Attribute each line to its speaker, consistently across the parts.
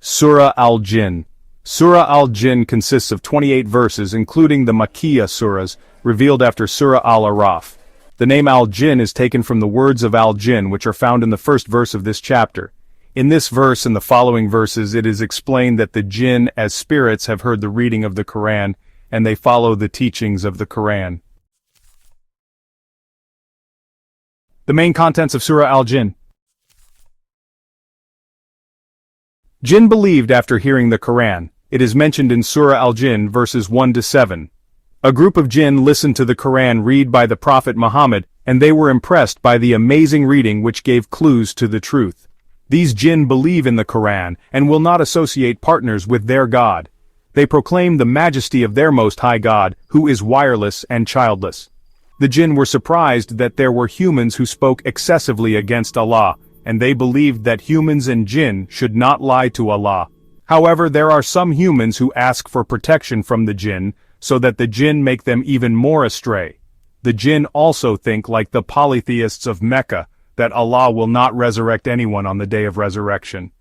Speaker 1: Surah Al Jin. Surah Al Jin consists of 28 verses including the Makkiyyah surahs, revealed after Surah Al A'raaf. The name Al Jin is taken from the words of Al Jin which are found in the first verse of this chapter. In this verse and the following verses it is explained that the jinn as spirits have heard the reading of the Qur'an, and they follow the teachings of the Qur'an. The main contents of Surah Al Jin. Jinn believed after hearing the Qur'an. It is mentioned in Surah Al Jin verses 1 to 7. A group of jinn listened to the Qur'an read by the Prophet Muhammad, and they were impressed by the amazing reading which gave clues to the truth. These jinn believe in the Qur'an, and will not associate partners with their God. They proclaim the majesty of their Most High God, who is wireless and childless. The jinn were surprised that there were humans who spoke excessively against Allah, and they believed that humans and jinn should not lie to Allah. However, there are some humans who ask for protection from the jinn, so that the jinn make them even more astray. The jinn also think like the polytheists of Mecca, that Allah will not resurrect anyone on the day of resurrection.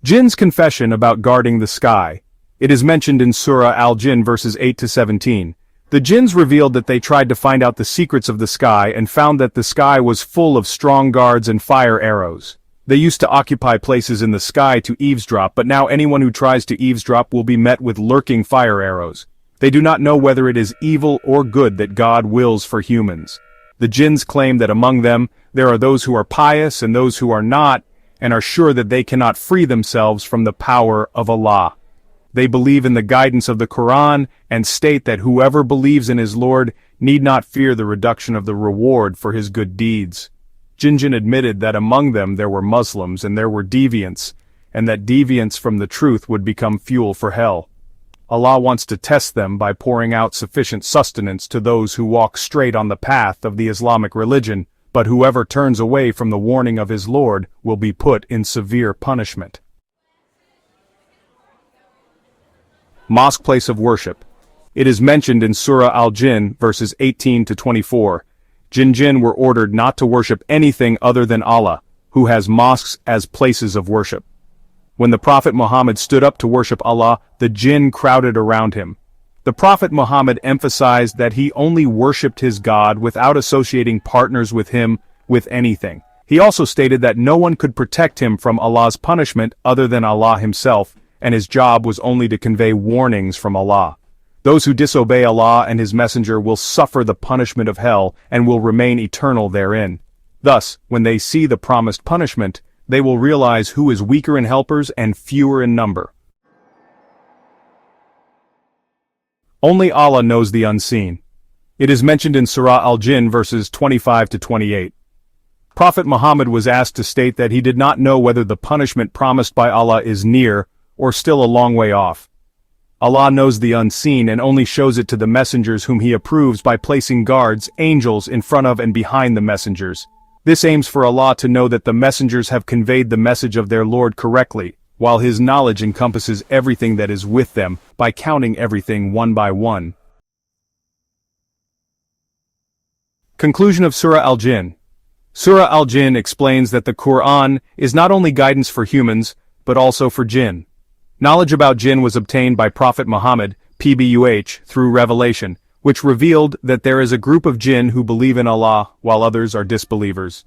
Speaker 1: Jinn's confession about guarding the sky. It is mentioned in Surah Al Jin verses 8 to 17. The jinns revealed that they tried to find out the secrets of the sky and found that the sky was full of strong guards and fire arrows. They used to occupy places in the sky to eavesdrop, but now anyone who tries to eavesdrop will be met with lurking fire arrows. They do not know whether it is evil or good that God wills for humans. The jinns claim that among them, there are those who are pious and those who are not, and are sure that they cannot free themselves from the power of Allah. They believe in the guidance of the Qur'an, and state that whoever believes in his Lord need not fear the reduction of the reward for his good deeds. Jinn admitted that among them there were Muslims and there were deviants, and that deviants from the truth would become fuel for hell. Allah wants to test them by pouring out sufficient sustenance to those who walk straight on the path of the Islamic religion, but whoever turns away from the warning of his Lord will be put in severe punishment. Mosque place of worship. It is mentioned in Surah Al Jin verses 18 to 24. Jinn were ordered not to worship anything other than Allah, who has mosques as places of worship. When the Prophet Muhammad stood up to worship Allah, the jinn crowded around him. The Prophet Muhammad emphasized that he only worshipped his God without associating partners with him with anything. He also stated that no one could protect him from Allah's punishment other than Allah himself, and his job was only to convey warnings from Allah. Those who disobey Allah and His Messenger will suffer the punishment of hell and will remain eternal therein. Thus, when they see the promised punishment, they will realize who is weaker in helpers and fewer in number. Only Allah knows the unseen. It is mentioned in Surah Al Jin verses 25 to 28. Prophet Muhammad was asked to state that he did not know whether the punishment promised by Allah is near or still a long way off. Allah knows the unseen and only shows it to the messengers whom He approves by placing guards, angels, in front of and behind the messengers. This aims for Allah to know that the messengers have conveyed the message of their Lord correctly, while His knowledge encompasses everything that is with them, by counting everything one by one. Conclusion of Surah Al Jin. Surah Al Jin explains that the Qur'an is not only guidance for humans, but also for jinn. Knowledge about jinn was obtained by Prophet Muhammad, PBUH, through revelation, which revealed that there is a group of jinn who believe in Allah, while others are disbelievers.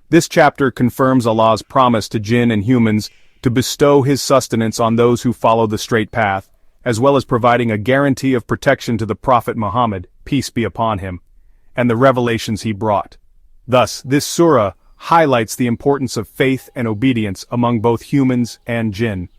Speaker 1: This chapter confirms Allah's promise to jinn and humans to bestow His sustenance on those who follow the straight path, as well as providing a guarantee of protection to the Prophet Muhammad, peace be upon him, and the revelations he brought. Thus, this surah highlights the importance of faith and obedience among both humans and jinn.